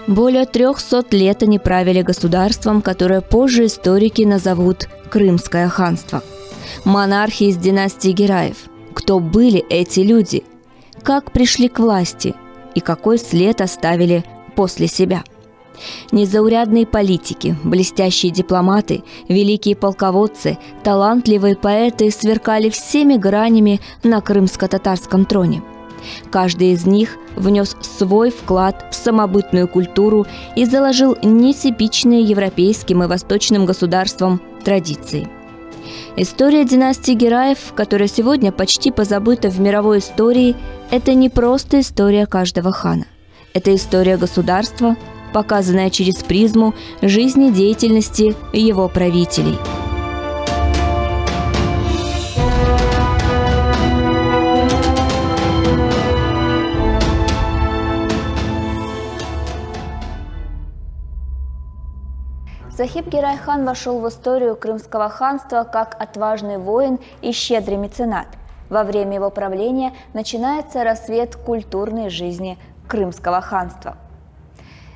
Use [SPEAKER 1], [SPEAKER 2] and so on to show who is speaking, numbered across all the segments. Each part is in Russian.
[SPEAKER 1] Более 300 лет они правили государством, которое позже историки назовут Крымское ханство. Монархи из династии Гераев. Кто были эти люди? Как пришли к власти? И какой след оставили после себя? Незаурядные политики, блестящие дипломаты, великие полководцы, талантливые поэты сверкали всеми гранями на крымско-татарском троне. Каждый из них внес свой вклад в самобытную культуру и заложил нетипичные европейским и восточным государствам традиции. История династии Гераев, которая сегодня почти позабыта в мировой истории, это не просто история каждого хана. Это история государства, показанная через призму жизнедеятельности его правителей. Сахиб-Герай хан вошел в историю Крымского ханства как отважный воин и щедрый меценат. Во время его правления начинается рассвет культурной жизни Крымского ханства.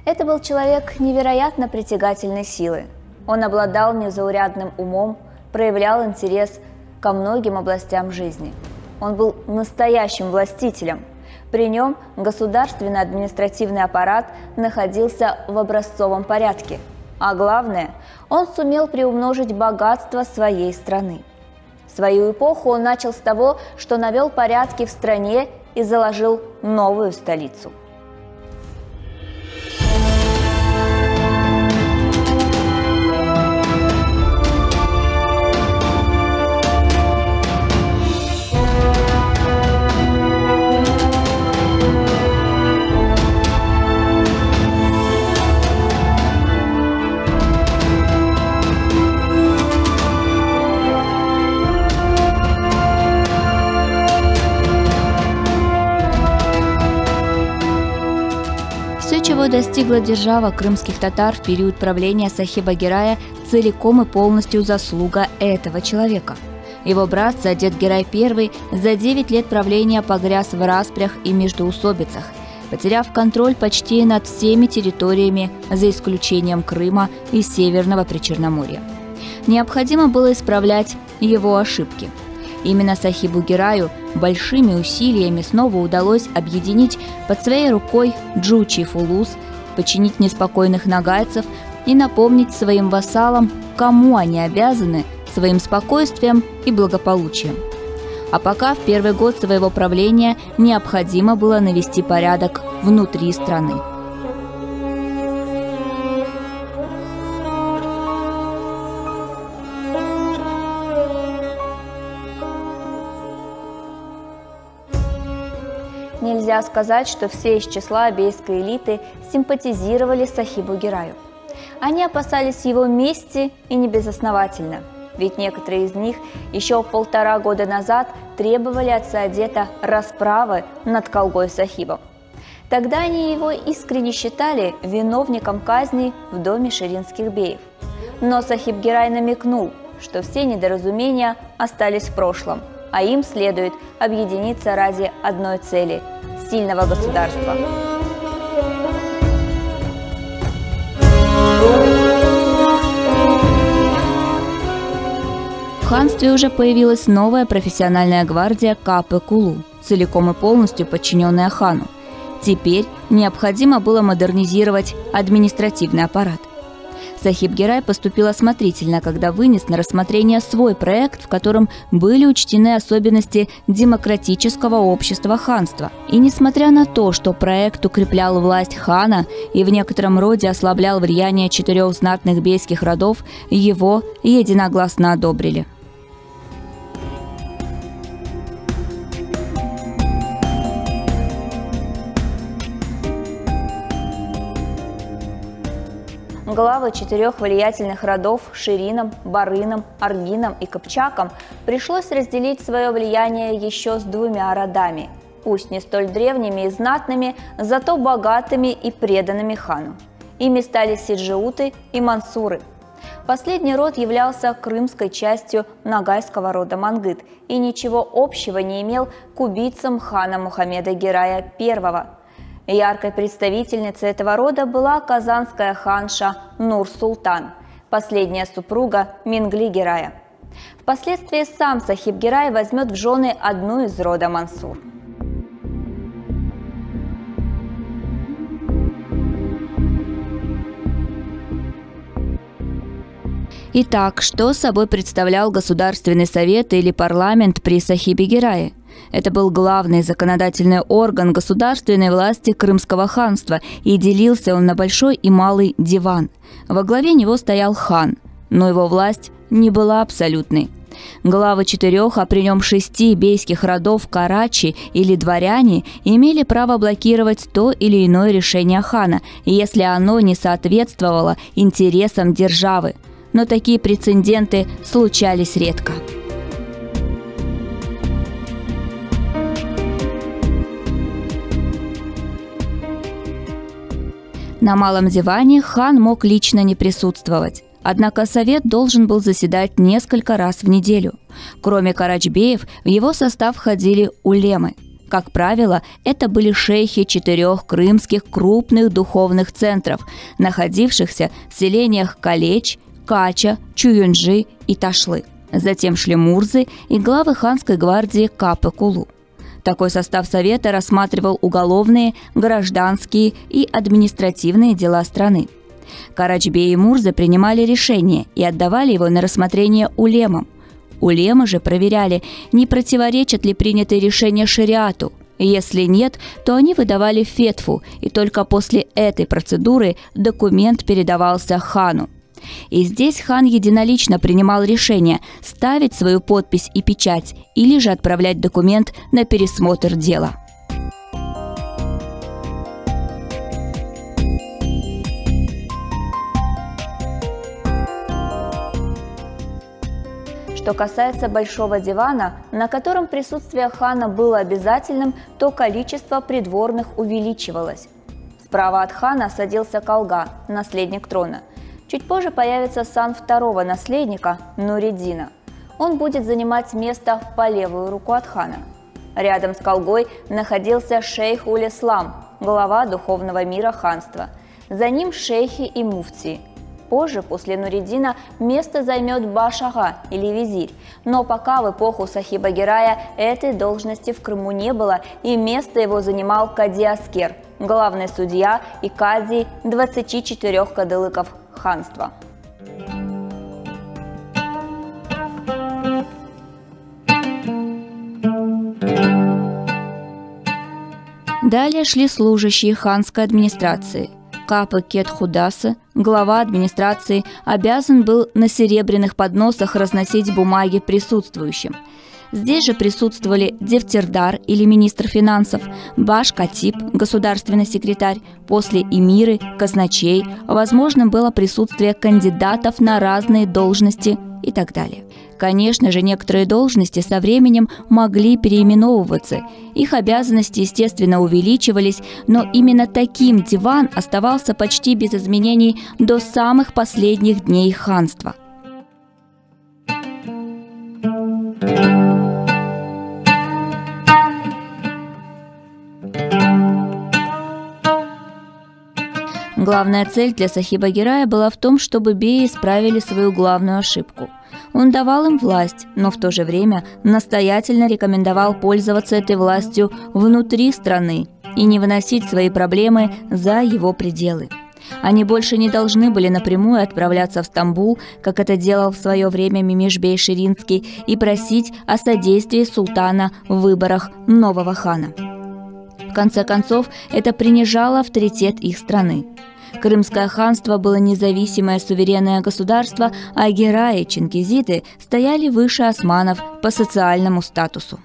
[SPEAKER 1] Это был человек невероятно притягательной силы. Он обладал незаурядным умом, проявлял интерес ко многим областям жизни. Он был настоящим властителем. При нем государственно-административный аппарат находился в образцовом порядке. А главное, он сумел приумножить богатство своей страны. Свою эпоху он начал с того, что навел порядки в стране и заложил новую столицу. Чего достигла держава крымских татар в период правления Сахиба-Герая, целиком и полностью заслуга этого человека. Его брат Задет-Герай I за 9 лет правления погряз в распрях и междоусобицах, потеряв контроль почти над всеми территориями, за исключением Крыма и Северного Причерноморья. Необходимо было исправлять его ошибки. Именно Сахибу-Гераю большими усилиями снова удалось объединить под своей рукой Джучи Фулус, подчинить неспокойных нагайцев и напомнить своим вассалам, кому они обязаны своим спокойствием и благополучием. А пока в первый год своего правления необходимо было навести порядок внутри страны. Нельзя сказать, что все из числа абейской элиты симпатизировали Сахибу-Гераю. Они опасались его мести и не безосновательно, ведь некоторые из них еще 1,5 года назад требовали от Саадета расправы над Колгой Сахибом. Тогда они его искренне считали виновником казни в доме ширинских беев. Но Сахиб-Герай намекнул, что все недоразумения остались в прошлом, а им следует объединиться ради одной цели – сильного государства. В ханстве уже появилась новая профессиональная гвардия Капы-Кулу, целиком и полностью подчиненная хану. Теперь необходимо было модернизировать административный аппарат. Сахиб-Гирай поступил осмотрительно, когда вынес на рассмотрение свой проект, в котором были учтены особенности демократического общества ханства. И несмотря на то, что проект укреплял власть хана и в некотором роде ослаблял влияние 4 знатных бейских родов, его единогласно одобрили. Главы 4 влиятельных родов – Ширинам, Барынам, Аргинам и Кыпчакам – пришлось разделить свое влияние еще с 2 родами, пусть не столь древними и знатными, зато богатыми и преданными хану. Ими стали сиджиуты и мансуры. Последний род являлся крымской частью ногайского рода Мангыт и ничего общего не имел к убийцам хана Мухаммеда Гирая I. Яркой представительницей этого рода была казанская ханша Нур-Султан, последняя супруга Мингли-Гирая. Впоследствии сам Сахиб-Гирай возьмет в жены одну из рода Мансур. Итак, что собой представлял Государственный совет или парламент при Сахибе-Гирае? Это был главный законодательный орган государственной власти Крымского ханства, и делился он на большой и малый диван. Во главе него стоял хан, но его власть не была абсолютной. Главы 4, а при нем 6 бейских родов Карачи или дворяне имели право блокировать то или иное решение хана, если оно не соответствовало интересам державы. Но такие прецеденты случались редко. На малом диване хан мог лично не присутствовать. Однако совет должен был заседать несколько раз в неделю. Кроме карачбеев, в его состав входили улемы. Как правило, это были шейхи 4 крымских крупных духовных центров, находившихся в селениях Калеч, Кача, Чуюнджи и Ташлы. Затем шли мурзы и главы ханской гвардии Капы-Кулу. Такой состав совета рассматривал уголовные, гражданские и административные дела страны. Карачбеи и мурзы принимали решение и отдавали его на рассмотрение улемам. Улемы же проверяли, не противоречат ли принятые решения шариату. Если нет, то они выдавали фетву, и только после этой процедуры документ передавался хану. И здесь хан единолично принимал решение ставить свою подпись и печать или же отправлять документ на пересмотр дела. Что касается большого дивана, на котором присутствие хана было обязательным, то количество придворных увеличивалось. Справа от хана садился Калга, наследник трона. Чуть позже появится сан второго наследника Нуриддина. Он будет занимать место по левую руку от хана. Рядом с Калгой находился шейх Уль-Ислам, глава духовного мира ханства. За ним шейхи и муфтии. Позже, после Нуриддина, место займет Баш-ага или визирь. Но пока в эпоху Сахиба-Гирая этой должности в Крыму не было, и место его занимал Кади-Аскер, главный судья и кади 24 кадылыков ханства. Далее шли служащие ханской администрации. Капы Кет-Худасы, глава администрации, обязан был на серебряных подносах разносить бумаги присутствующим. Здесь же присутствовали Дефтердар или министр финансов, Баш-Катиб, государственный секретарь, после эмиры, казначей, возможным было присутствие кандидатов на разные должности и так далее. Конечно же, некоторые должности со временем могли переименовываться, их обязанности, естественно, увеличивались, но именно таким диван оставался почти без изменений до самых последних дней ханства. Главная цель для Сахиба-Гирая была в том, чтобы беи исправили свою главную ошибку. Он давал им власть, но в то же время настоятельно рекомендовал пользоваться этой властью внутри страны и не выносить свои проблемы за его пределы. Они больше не должны были напрямую отправляться в Стамбул, как это делал в свое время Мимиш-бей Ширинский, и просить о содействии султана в выборах нового хана. В конце концов, это принижало авторитет их страны. Крымское ханство было независимое суверенное государство, а гераи, чингизиды стояли выше османов по социальному статусу.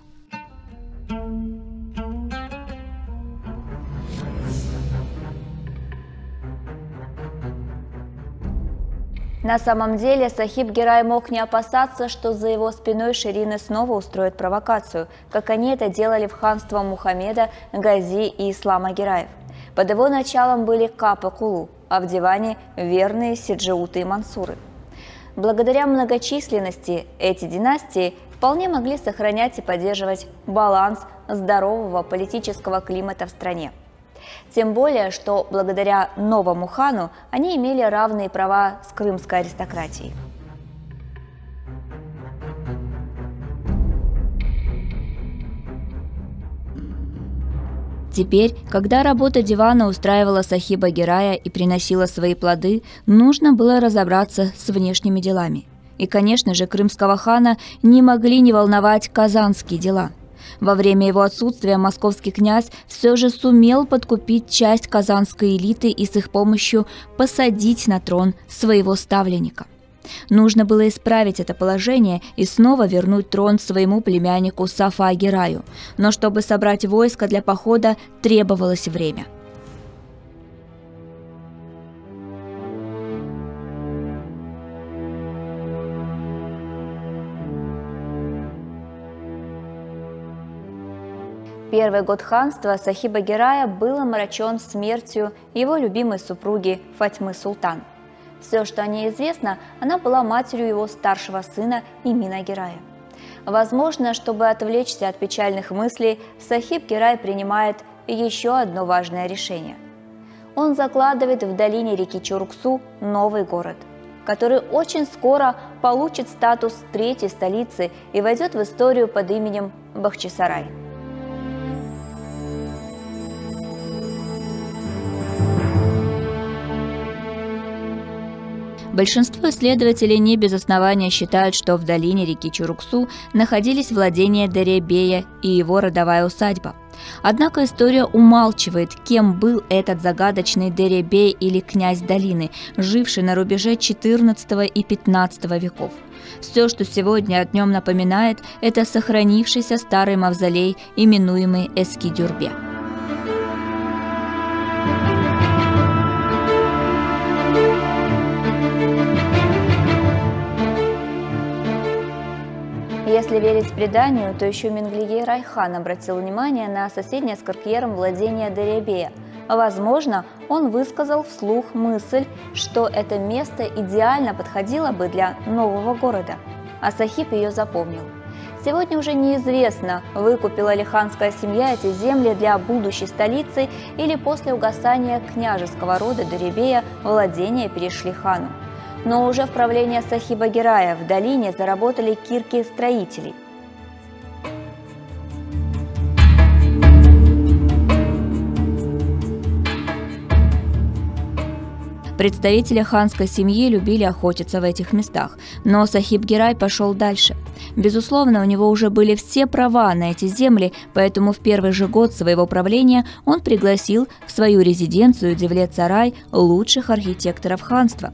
[SPEAKER 1] На самом деле Сахиб-Гирай мог не опасаться, что за его спиной ширины снова устроят провокацию, как они это делали в ханство Мухаммеда, Гази и Ислама Гираев. Под его началом были Капы-Кулу, а в диване верные Селджуки и Мансуры. Благодаря многочисленности эти династии вполне могли сохранять и поддерживать баланс здорового политического климата в стране. Тем более, что благодаря новому хану они имели равные права с крымской аристократией. Теперь, когда работа дивана устраивала Сахиба Гирая и приносила свои плоды, нужно было разобраться с внешними делами. И, конечно же, крымского хана не могли не волновать казанские дела. Во время его отсутствия московский князь все же сумел подкупить часть казанской элиты и с их помощью посадить на трон своего ставленника. Нужно было исправить это положение и снова вернуть трон своему племяннику Сафа Гираю, но чтобы собрать войско для похода, требовалось время. Первый год ханства Сахиба Гирая был омрачен смертью его любимой супруги Фатьмы Султан. Все, что о ней известно, она была матерью его старшего сына Имина Гирая. Возможно, чтобы отвлечься от печальных мыслей, Сахиб Гирай принимает еще одно важное решение. Он закладывает в долине реки Чуруксу новый город, который очень скоро получит статус третьей столицы и войдет в историю под именем Бахчисарай. Большинство исследователей не без основания считают, что в долине реки Чуруксу находились владения Дария-бея и его родовая усадьба. Однако история умалчивает, кем был этот загадочный Дария-бей или князь долины, живший на рубеже XIV и XV веков. Все, что сегодня о нем напоминает, это сохранившийся старый мавзолей, именуемый Эски-Дюрбе. Если верить преданию, то еще Менглигей Райхан обратил внимание на соседнее с Кыркьером владение Дария-бея. Возможно, он высказал вслух мысль, что это место идеально подходило бы для нового города, а Сахиб ее запомнил. Сегодня уже неизвестно, выкупила ли ханская семья эти земли для будущей столицы или после угасания княжеского рода Дария-бея владения перешли хану. Но уже в правление Сахиба Гирая в долине заработали кирки строителей. Представители ханской семьи любили охотиться в этих местах, но Сахиб Гирай пошел дальше. Безусловно, у него уже были все права на эти земли, поэтому в первый же год своего правления он пригласил в свою резиденцию Девлет-Сарай лучших архитекторов ханства.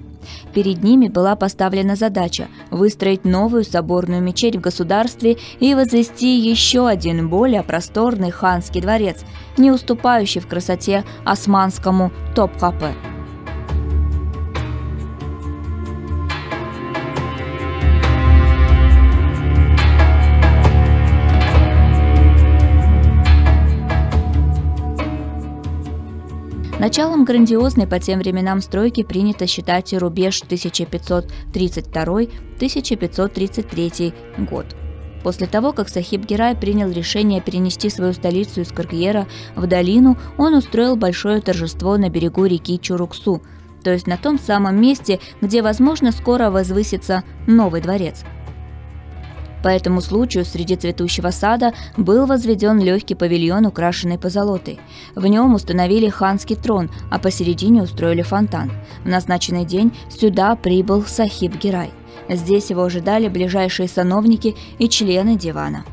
[SPEAKER 1] Перед ними была поставлена задача выстроить новую соборную мечеть в государстве и возвести еще один более просторный ханский дворец, не уступающий в красоте османскому Топкапе. Началом грандиозной по тем временам стройки принято считать рубеж 1532-1533 год. После того, как Сахиб Гирай принял решение перенести свою столицу из Кыркьера в долину, он устроил большое торжество на берегу реки Чуруксу, то есть на том самом месте, где, возможно, скоро возвысится новый дворец. По этому случаю среди цветущего сада был возведен легкий павильон, украшенный позолотой. В нем установили ханский трон, а посередине устроили фонтан. В назначенный день сюда прибыл Сахиб Гирай. Здесь его ожидали ближайшие сановники и члены дивана.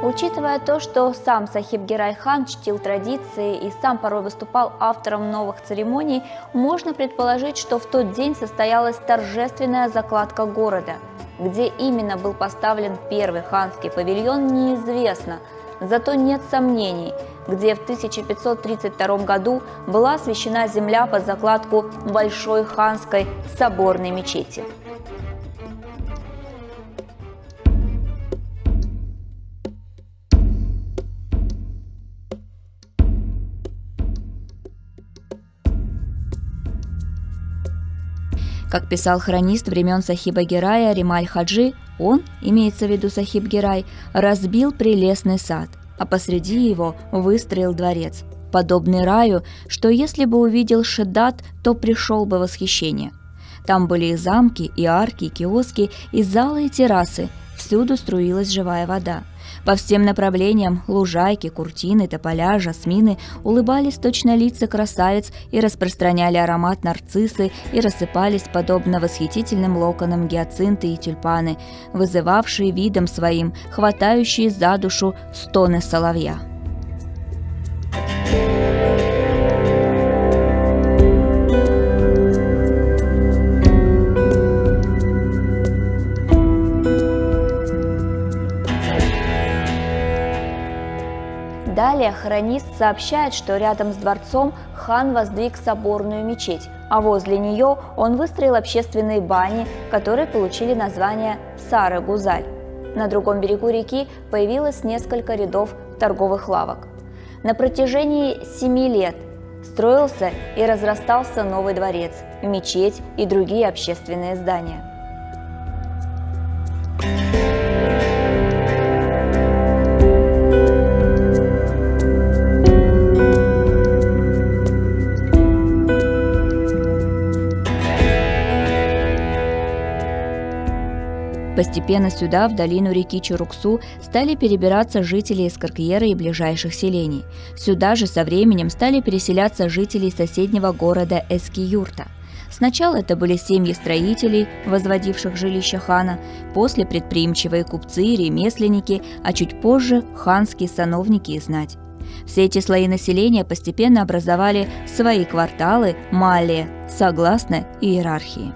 [SPEAKER 1] Учитывая то, что сам Сахиб Гирай хан чтил традиции и сам порой выступал автором новых церемоний, можно предположить, что в тот день состоялась торжественная закладка города. Где именно был поставлен первый ханский павильон, неизвестно, зато нет сомнений, где в 1532 году была освящена земля под закладку Большой ханской соборной мечети. Как писал хронист времен Сахиба Гирая Рималь Хаджи, он, имеется в виду Сахиб Гирай, разбил прелестный сад, а посреди его выстроил дворец, подобный раю, что если бы увидел Шиддат, то пришел бы в восхищение. Там были и замки, и арки, и киоски, и залы, и террасы, всюду струилась живая вода. По всем направлениям лужайки, куртины, тополя, жасмины улыбались точно лица красавиц и распространяли аромат нарциссы и рассыпались подобно восхитительным локонам гиацинты и тюльпаны, вызывавшие видом своим, хватающие за душу стоны соловья. Далее хронист сообщает, что рядом с дворцом хан воздвиг соборную мечеть, а возле нее он выстроил общественные бани, которые получили название Сары-Гузаль. На другом берегу реки появилось несколько рядов торговых лавок. На протяжении 7 лет строился и разрастался новый дворец, мечеть и другие общественные здания. Постепенно сюда, в долину реки Чуруксу, стали перебираться жители из Каркьера и ближайших селений. Сюда же со временем стали переселяться жители соседнего города Эски-Юрта. Сначала это были семьи строителей, возводивших жилища хана, после предприимчивые купцы и ремесленники, а чуть позже ханские сановники и знать. Все эти слои населения постепенно образовали свои кварталы, малле, согласно иерархии.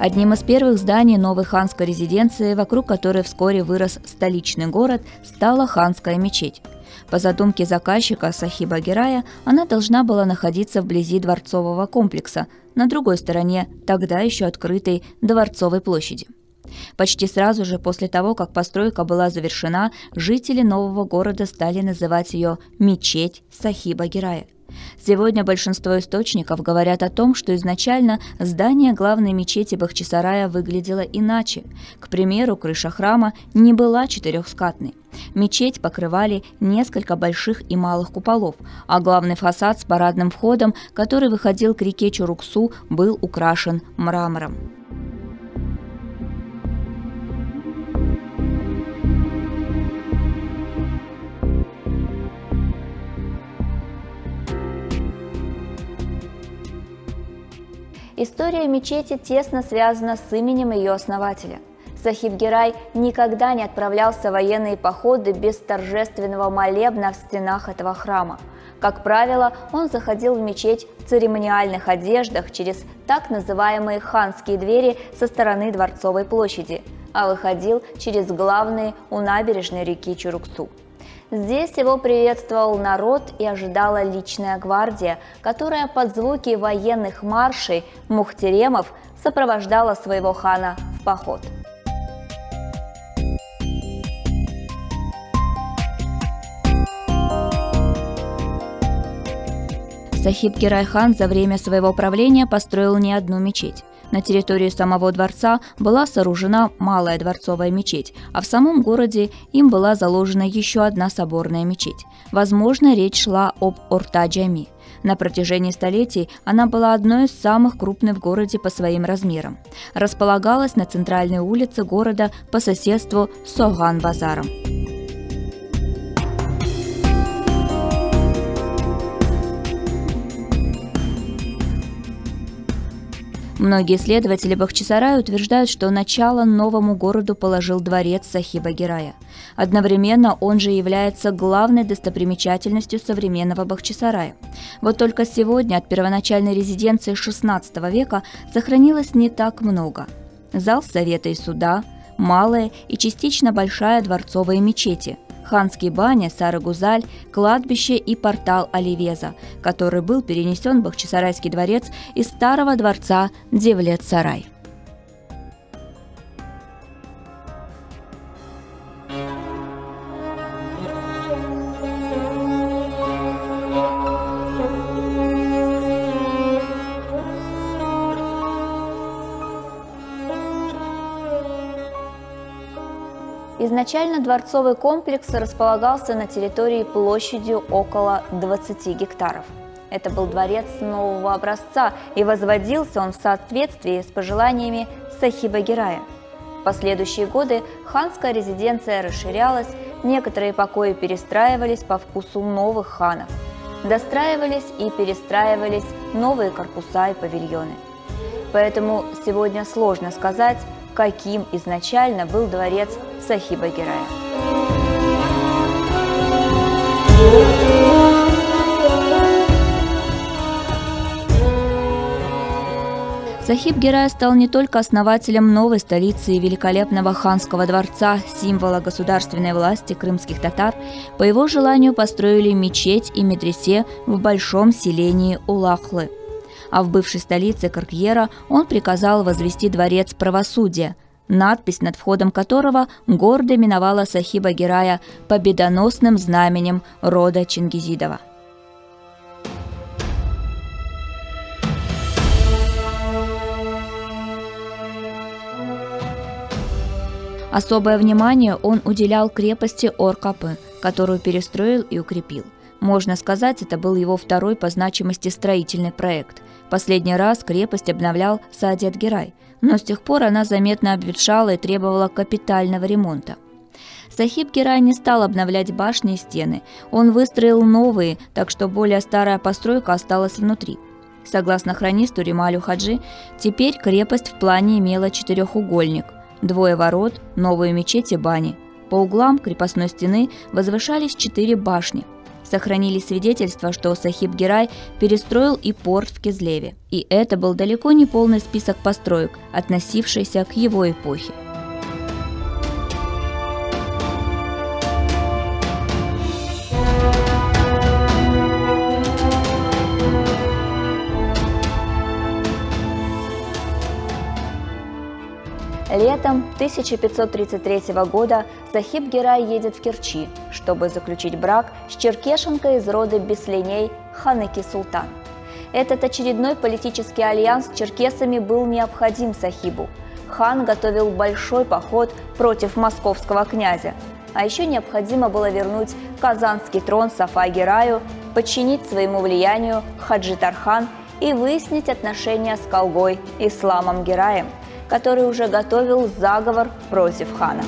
[SPEAKER 1] Одним из первых зданий новой ханской резиденции, вокруг которой вскоре вырос столичный город, стала ханская мечеть. По задумке заказчика Сахиба Гирая, она должна была находиться вблизи дворцового комплекса, на другой стороне тогда еще открытой Дворцовой площади. Почти сразу же после того, как постройка была завершена, жители нового города стали называть ее «Мечеть Сахиба Гирая». Сегодня большинство источников говорят о том, что изначально здание главной мечети Бахчисарая выглядело иначе. К примеру, крыша храма не была четырехскатной. Мечеть покрывали несколько больших и малых куполов, а главный фасад с парадным входом, который выходил к реке Чуруксу, был украшен мрамором. История мечети тесно связана с именем ее основателя. Сахиб Гирай никогда не отправлялся в военные походы без торжественного молебна в стенах этого храма. Как правило, он заходил в мечеть в церемониальных одеждах через так называемые ханские двери со стороны Дворцовой площади, а выходил через главные у набережной реки Чуруксу. Здесь его приветствовал народ и ожидала личная гвардия, которая под звуки военных маршей мухтеремов сопровождала своего хана в поход. Сахиб Гирай хан за время своего правления построил не одну мечеть. На территории самого дворца была сооружена малая дворцовая мечеть, а в самом городе им была заложена еще одна соборная мечеть. Возможно, речь шла об Орта-Джами. На протяжении столетий она была одной из самых крупных в городе по своим размерам. Располагалась на центральной улице города по соседству с Соган-базаром. Многие исследователи Бахчисарая утверждают, что начало новому городу положил дворец Сахиба Гирая. Одновременно он же является главной достопримечательностью современного Бахчисарая. Вот только сегодня от первоначальной резиденции XVI века сохранилось не так много. Зал Совета и суда, малая и частично большая дворцовые мечети, ханские бани Сары-Гузаль, кладбище и портал Оливеза, который был перенесен в Бахчисарайский дворец из старого дворца Девлет-Сарай. Изначально дворцовый комплекс располагался на территории площадью около 20 гектаров. Это был дворец нового образца, и возводился он в соответствии с пожеланиями Сахиба Гирая. В последующие годы ханская резиденция расширялась, некоторые покои перестраивались по вкусу новых ханов. Достраивались и перестраивались новые корпуса и павильоны. Поэтому сегодня сложно сказать, каким изначально был дворец Сахиба Гирая. Сахиб Гирай стал не только основателем новой столицы и великолепного ханского дворца, символа государственной власти крымских татар. По его желанию построили мечеть и медресе в большом селении Улахлы. А в бывшей столице Каркьера он приказал возвести дворец правосудия, надпись над входом которого гордо именовала Сахиба Гирая победоносным знаменем рода Чингизидова. Особое внимание он уделял крепости Ор-Капы, которую перестроил и укрепил. Можно сказать, это был его второй по значимости строительный проект. Последний раз крепость обновлял Саадет Гирай, но с тех пор она заметно обветшала и требовала капитального ремонта. Сахиб Гирай не стал обновлять башни и стены, он выстроил новые, так что более старая постройка осталась внутри. Согласно хронисту Рималю Хаджи, теперь крепость в плане имела четырехугольник, 2 ворот, новую мечеть и бани. По углам крепостной стены возвышались 4 башни. Сохранились свидетельства, что Сахиб Гирай перестроил и порт в Кизлеве. И это был далеко не полный список построек, относившийся к его эпохе. Летом 1533 года Сахиб Гирай едет в Керчи, чтобы заключить брак с черкешенкой из рода Беслиней Ханыки Султан. Этот очередной политический альянс с черкесами был необходим Сахибу. Хан готовил большой поход против московского князя. А еще необходимо было вернуть казанский трон Сафа Гираю, подчинить своему влиянию Хаджи Тархан и выяснить отношения с Колгой Исламом Гираем, который уже готовил заговор против хана.